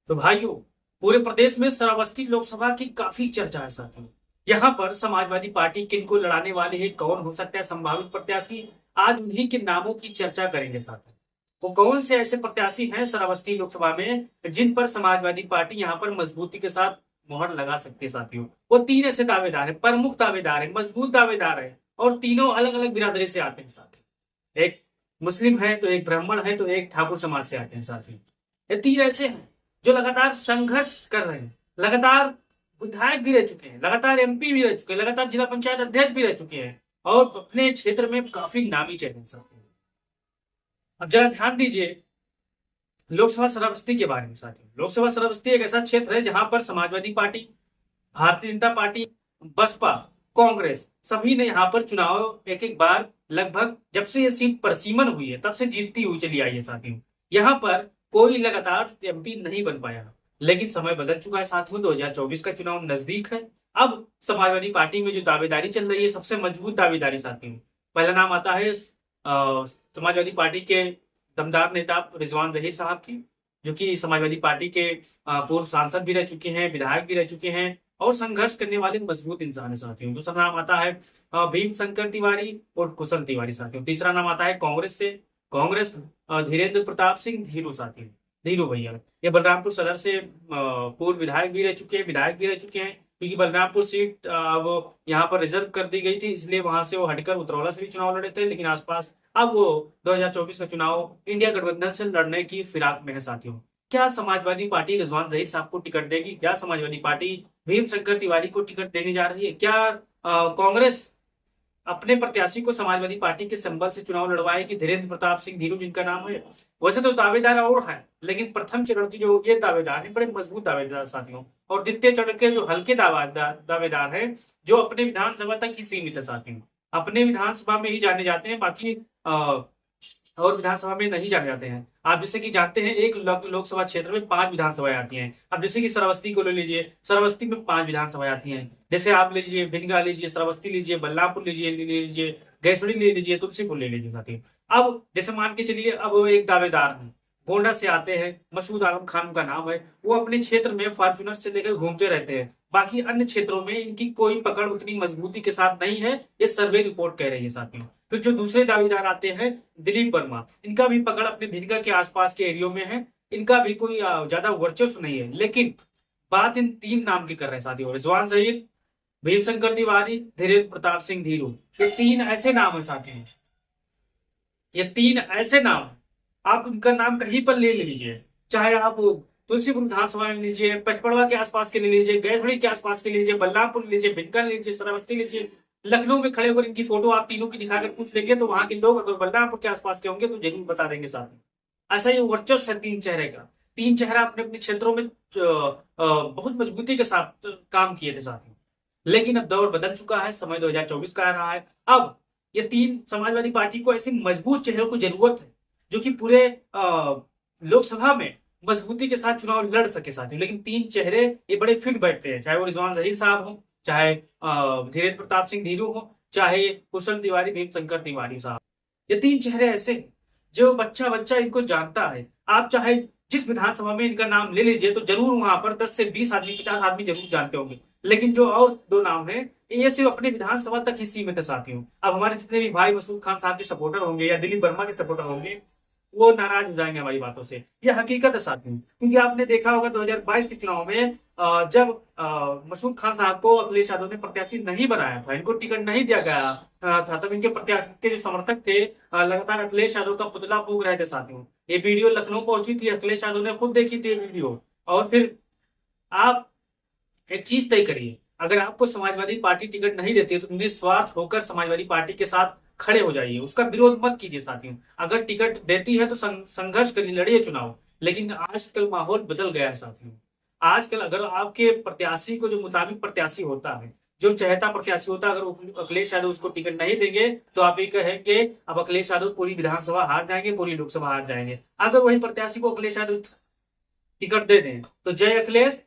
तो भाइयों, पूरे प्रदेश में श्रावस्ती लोकसभा की काफी चर्चा है साथियों। यहाँ पर समाजवादी पार्टी किनको लड़ाने वाली है, कौन हो सकता है संभावित प्रत्याशी, आज उन्हीं के नामों की चर्चा करेंगे साथियों। वो कौन से ऐसे प्रत्याशी हैं श्रावस्ती लोकसभा में जिन पर समाजवादी पार्टी यहाँ पर मजबूती के साथ मोहर लगा सकती है साथियों। वो तीन ऐसे दावेदार है, प्रमुख दावेदार है, मजबूत दावेदार है, और तीनों अलग अलग बिरादरी से आते हैं साथियों। एक मुस्लिम है, तो एक ब्राह्मण है, तो एक ठाकुर समाज से आते हैं साथियों। ये तीन ऐसे हैं जो लगातार संघर्ष कर रहे हैं, लगातार विधायक भी रह चुके हैं, लगातार एमपी भी रह चुके हैं, लगातार जिला पंचायत अध्यक्ष भी रह चुके हैं, और अपने क्षेत्र में काफी नामी चेहरे हैं। अब जरा ध्यान दीजिए लोकसभा श्रावस्ती के बारे में साथियों। लोकसभा श्रावस्ती एक ऐसा क्षेत्र है जहां पर समाजवादी पार्टी, भारतीय जनता पार्टी, बसपा, कांग्रेस सभी ने यहाँ पर चुनाव एक एक बार लगभग जब से ये सीट परसीमन हुई है तब से जीतती हुई चली आई है साथियों। यहाँ पर कोई लगातार एमपी नहीं बन पाया, लेकिन समय बदल चुका है साथियों। 2024 का चुनाव नजदीक है। अब समाजवादी पार्टी में जो दावेदारी चल रही है, सबसे मजबूत दावेदारी साथियों, पहला नाम आता है समाजवादी पार्टी के दमदार नेता रिजवान जहीर साहब की, जो कि समाजवादी पार्टी के पूर्व सांसद भी रह चुके हैं, विधायक भी रह चुके हैं, और संघर्ष करने वाले मजबूत इंसान है साथियों। दूसरा नाम आता है भीम शंकर तिवारी और कुशल तिवारी साथियों। तीसरा नाम आता है कांग्रेस धीरेन्द्र प्रताप सिंह धीरू साथियों, धीरू भैया। ये बलरामपुर सदर से पूर्व विधायक भी रह चुके हैं, विधायक भी रह चुके हैं, क्योंकि बलरामपुर सीट अब यहाँ पर रिजर्व कर दी गई थी, इसलिए वहां से वो हटकर उतरौला से भी चुनाव लड़े थे, लेकिन आसपास अब वो 2024 का चुनाव इंडिया गठबंधन से लड़ने की फिराक में है साथियों। क्या समाजवादी पार्टी रिजवान जहीर साहब को टिकट देगी? क्या समाजवादी पार्टी भीम शंकर तिवारी को टिकट देने जा रही है? क्या कांग्रेस अपने प्रत्याशी को समाजवादी पार्टी के संबल से चुनाव लड़वाएगी, धीरेन्द्र प्रताप सिंह धीरू जिनका नाम है? वैसे तो दावेदार और है, लेकिन प्रथम चरण की जो ये दावेदार है, बड़े मजबूत दावेदार साथियों, और द्वितीय चरण के जो हल्के दावेदार है, जो अपने विधानसभा तक ही सीमित है साथियों, अपने विधानसभा में ही जाने जाते हैं, बाकी और विधानसभा में नहीं जाने जाते हैं। आप जैसे कि जानते हैं, एक लोकसभा क्षेत्र में 5 विधानसभाएं आती हैं। अब जैसे कि श्रावस्ती को ले लीजिए, श्रावस्ती में 5 विधानसभाएं आती हैं। जैसे आप ले लीजिए भिनगा लीजिए, श्रावस्ती लीजिए, बलरामपुर ले लीजिए, गैसड़ी ले लीजिए, तुलसीपुर ले लीजिए साथी। अब जैसे मान के चलिए, अब वो एक दावेदार है, गोंडा से आते हैं, मसूद आलम खान का नाम है, वो अपने क्षेत्र में फॉर्चुनर से लेकर घूमते रहते हैं। बाकी अन्य क्षेत्रों में इनकी कोई पकड़ उतनी मजबूती के साथ नहीं है, ये सर्वे रिपोर्ट कह रही है साथियों। फिर जो दूसरे दावेदार आते हैं, दिलीप वर्मा, इनका भी पकड़ अपने भिनगा के आसपास के एरियो में है, इनका भी कोई ज्यादा वर्चस्व नहीं है। लेकिन बात इन 3 नाम की कर रहे हैं साथियों, रिजवान जहीर, भीमशंकर तिवारी, धीरेन्द्र प्रताप सिंह धीरू। ये 3 ऐसे नाम है साथियों, ये 3 ऐसे नाम, आप उनका नाम कहीं पर ले लीजिए, चाहे आप तुलसीपुर विधानसभा ले लीजिए, पचपड़वा के आसपास के ले लीजिए, गैसड़ी के आसपास के ले लीजिए, बलरामपुर ले लीजिए, भिनगा ले लीजिए, श्रावस्ती लीजिए, लखनऊ में खड़े होकर इनकी फोटो आप तीनों की दिखाकर पूछ लेंगे तो वहां के लोग अगर बलरामपुर के आसपास के होंगे तो जरूर बता देंगे साथ में। ऐसा ही वर्चस्व है 3 चेहरे का। 3 चेहरा अपने अपने क्षेत्रों में बहुत मजबूती के साथ काम किए थे साथ में। लेकिन अब दौर बदल चुका है, समय 2024 का आ रहा है। अब ये 3 समाजवादी पार्टी को ऐसे मजबूत चेहरों को जरूरत है जो कि पूरे लोकसभा में मजबूती के साथ चुनाव लड़ सके साथियों। लेकिन 3 चेहरे ये बड़े फिट बैठते हैं, चाहे वो रिजवान जहीर साहब हो, चाहे धीरेन्द्र प्रताप सिंह धीरू हो, चाहे कुशल तिवारी, भीमशंकर तिवारी साहब। ये 3 चेहरे ऐसे जो बच्चा बच्चा इनको जानता है। आप चाहे जिस विधानसभा में इनका नाम ले लीजिए तो जरूर वहां पर 10 से 20 आदमी, 50 आदमी जरूर जानते होंगे। लेकिन जो और 2 नाम है, ये सिर्फ अपने विधानसभा तक ही सीमित है साथियों। अब हमारे जितने भी भाई मसूद खान साहब के सपोर्टर होंगे या दिलीप वर्मा के सपोर्टर होंगे, वो नाराज हो जाएंगे हमारी बातों से। यह हकीकत है साथियों, क्योंकि आपने देखा होगा 2022 के चुनाव में जब मसूद खान साहब को अखिलेश यादव ने प्रत्याशी नहीं बनाया था, इनको टिकट नहीं दिया गया था, तब इनके प्रत्याशी के जो समर्थक थे लगातार अखिलेश यादव का पुतला फूंक रहे थे साथियों। ये वीडियो लखनऊ पहुंची थी, अखिलेश यादव ने खुद देखी थी वीडियो। और फिर आप एक चीज तय करिए, अगर आपको समाजवादी पार्टी टिकट नहीं देती है तो निस्वार्थ होकर समाजवादी पार्टी के साथ खड़े हो जाइए, उसका विरोध मत कीजिए साथियों। अगर टिकट देती है तो संघर्ष करिए, लड़िए चुनाव। लेकिन आजकल माहौल बदल गया है साथियों। आजकल अगर आपके प्रत्याशी को जो मुताबिक प्रत्याशी होता है, जो चाहता प्रत्याशी होता है, अगर अखिलेश यादव उसको टिकट नहीं देंगे तो आप ये कहेंगे अब अखिलेश यादव पूरी विधानसभा हार जाएंगे, पूरी लोकसभा हार जाएंगे। अगर वही प्रत्याशी को अखिलेश यादव टिकट दे दें तो जय अखिलेश,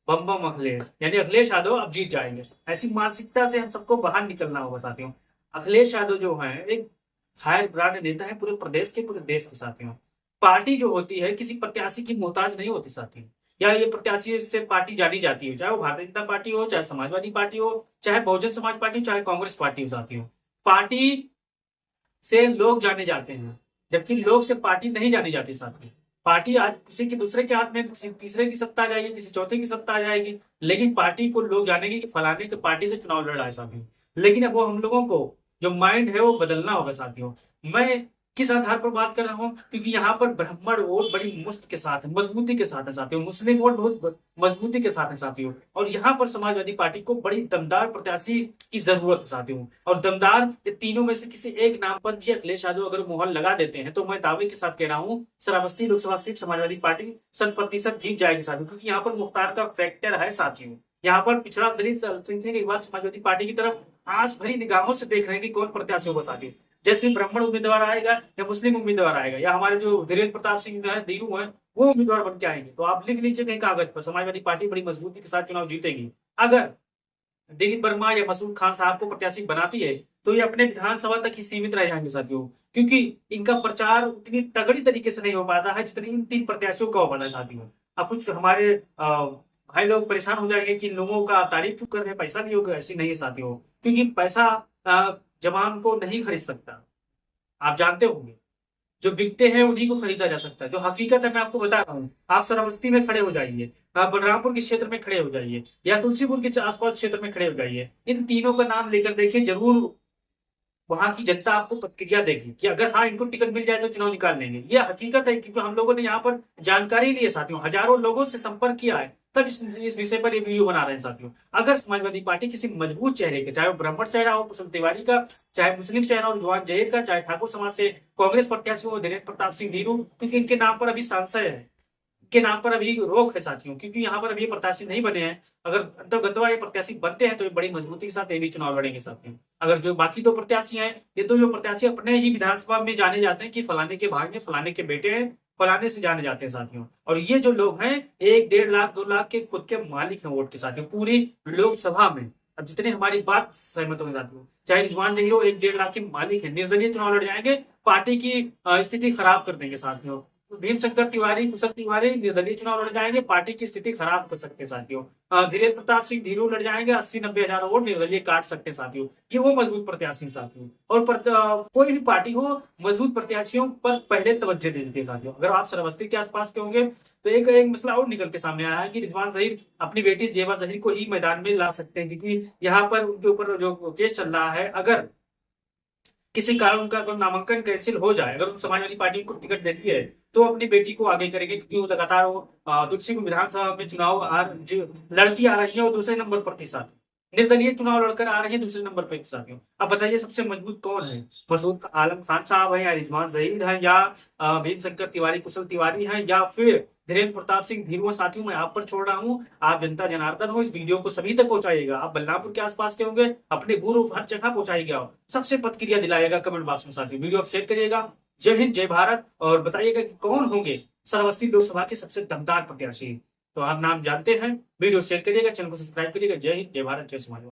बम बम अखिलेश, यानी अखिलेश यादव अब जीत जाएंगे। ऐसी मानसिकता से हम सबको बाहर निकलना होगा साथियों। अखिलेश यादव जो है एक हायर ब्रांड नेता है पूरे प्रदेश के, पूरे देश के साथियों। पार्टी जो होती है किसी प्रत्याशी की मोहताज नहीं होती साथियों। या ये प्रत्याशी से पार्टी जानी जाती हो, चाहे वो भारतीय जनता पार्टी हो, चाहे समाजवादी पार्टी हो, चाहे बहुजन समाज पार्टी हो, चाहे कांग्रेस पार्टी हो साथियों, पार्टी से लोग जाने जाते हैं, जबकि लोग से पार्टी नहीं जानी जाती साथियों। पार्टी आज किसी के दूसरे के हाथ में, किसी तीसरे की सत्ता आ जाएगी, किसी चौथे की सत्ता आ जाएगी, लेकिन पार्टी को लोग जानेंगे कि फलाने के पार्टी से चुनाव लड़ रहा है साथियों। लेकिन अब वो हम लोगों को जो माइंड है वो बदलना होगा साथियों। मैं किस आधार पर बात कर रहा हूँ, क्योंकि यहाँ पर ब्राह्मण वोट बड़ी मुश्त के साथ है, मजबूती के साथ है साथियों, मुस्लिम वोट बहुत मजबूती के साथ है साथियों, और यहाँ पर समाजवादी पार्टी को बड़ी दमदार प्रत्याशी की जरूरत है साथियों। और दमदार ये तीनों में से किसी एक नाम पर भी अखिलेश यादव अगर मोहर लगा देते हैं तो मैं दावे के साथ कह रहा हूँ श्रावस्ती लोकसभा सीट समाजवादी पार्टी 100% जीत जाएगी साथियों, क्योंकि यहाँ पर मुख्तार का फैक्टर है साथियों। यहाँ पर पिछड़ा दलित अल्पसंख्यक एक बार समाजवादी पार्टी की तरफ आंख भरी निगाहों से देख रहे हैं कि कौन प्रत्याशी होगा साथियों। जैसे ब्राह्मण उम्मीदवार आएगा या मुस्लिम उम्मीदवार आएगा या हमारे जो धीरेन्द्र प्रताप सिंह है, दीरू है, वो उम्मीदवार बन के आएंगे, तो आप लिख लीजिए कहीं कागज पर, समाजवादी पार्टी बड़ी मजबूती के साथ चुनाव जीतेगी। अगर दिलीप वर्मा या मसूद खान साहब को प्रत्याशी बनाती है तो ये अपने विधानसभा तक ही सीमित रह जाएंगे साथियों, क्योंकि इनका प्रचार उतनी तगड़ी तरीके से नहीं हो पाता है जितनी इन 3 प्रत्याशियों का हो पाता है साथियों। अब कुछ हमारे भाई लोग परेशान हो जाएंगे कि इन लोगों का तारीफ क्यों कर रहे हैं, पैसा नहीं होगा, ऐसी नहीं है साथियों, क्योंकि पैसा जवान को नहीं खरीद सकता, आप जानते होंगे। जो बिकते हैं उन्हीं को खरीदा जा सकता है, जो हकीकत है मैं आपको बता रहा हूँ। आप श्रावस्ती में खड़े हो जाइए, आप बलरामपुर के क्षेत्र में खड़े हो जाइए, या तुलसीपुर के आसपास क्षेत्र में खड़े हो जाइए, इन तीनों का नाम लेकर देखिए, जरूर वहां की जनता आपको प्रतिक्रिया देगी कि अगर हाँ इनको टिकट मिल जाए तो चुनाव निकाल लेंगे। ये हकीकत है, क्योंकि हम लोगों ने यहाँ पर जानकारी ली है साथियों, हजारों लोगों से संपर्क किया है, तब इस विषय पर ये वीडियो बना रहे हैं साथियों। अगर समाजवादी पार्टी किसी मजबूत चेहरे के, चाहे वो ब्राह्मण चेहरा हो कुशल तिवारी का, चाहे मुस्लिम चेहरा हो जवान जहीर का, चाहे ठाकुर समाज से कांग्रेस प्रत्याशी हो धीरेन्द्र प्रताप सिंह धीरू, क्योंकि इनके नाम पर अभी संशय है, के नाम पर अभी रोक है साथियों, क्योंकि यहाँ पर अभी प्रत्याशी नहीं बने हैं। अगर अंतर्गतवा ये प्रत्याशी बनते हैं तो ये बड़ी मजबूती के साथ ये भी चुनाव लड़ेंगे साथियों। अगर जो बाकी 2 प्रत्याशी हैं, ये तो जो प्रत्याशी अपने ही विधानसभा में जाने जाते हैं कि फलाने के भाई हैं, फलाने के बेटे हैं, फलाने से जाने जाते हैं साथियों। और ये जो लोग हैं 1, 1.5 लाख 2 लाख के खुद के मालिक हैं वोट के साथियों, पूरी लोकसभा में। अब जितने हमारी बात सहमत होंगे साथियों, चाहे रिजवान जहीर 1, 1.5 लाख के मालिक है, निर्दलीय चुनाव लड़ जाएंगे, पार्टी की स्थिति खराब कर देंगे साथियों। भीमशंकर तिवारी कुशल तिवारी निर्दलीय चुनाव लड़ जाएंगे, पार्टी की स्थिति खराब कर सकते हैं साथियों। धीरेन्द्र प्रताप सिंह धीरू लड़ जाएंगे, 80-90 हजार वोट निर्दलीय काट सकते हैं साथियों। ये वो मजबूत प्रत्याशी साथियों, और कोई भी पार्टी हो मजबूत प्रत्याशियों पर पहले तवज्जो देती है साथियों। अगर आप श्रावस्ती के आसपास के होंगे तो एक मसला और निकल के सामने आया है कि रिजवान जहीर अपनी बेटी जेबा जहीर को ही मैदान में ला सकते हैं, क्योंकि यहाँ पर उनके ऊपर जो केस चल रहा है, अगर किसी कारण उनका अगर नामांकन कैंसिल हो जाए, अगर समाजवादी पार्टी को टिकट देती है तो अपनी बेटी को आगे करेंगे, क्योंकि वो लगातार वो तुलसीपुर विधानसभा में चुनाव लड़की आ रही है और दूसरे नंबर पर थी साथ, निर्दलीय चुनाव लड़कर आ रही है दूसरे नंबर पर साथियों। अब बताइए सबसे मजबूत कौन है, मसूद आलम खान साहब है, या रिजवान जहीर है, या भीमशंकर तिवारी कुशल तिवारी है, या फिर धीरेन्द्र प्रताप सिंह धीरू। साथियों मैं आप पर छोड़ रहा हूँ, आप जनता जनार्दन हो, इस वीडियो को सभी तक पहुंचाइएगा। आप बलरामपुर के आसपास के होंगे, अपने गुरु हर जगह पहुंचाइएगा, सबसे प्रतिक्रिया दिलाइएगा कमेंट बॉक्स में साथियों। वीडियो आप शेयर करिएगा। जय हिंद जय भारत, और बताइएगा कि कौन होंगे श्रावस्ती लोकसभा के सबसे दमदार प्रत्याशी। तो आप नाम जानते हैं, वीडियो शेयर करिएगा, चैनल को सब्सक्राइब करिएगा। जय हिंद जय भारत जय समाज।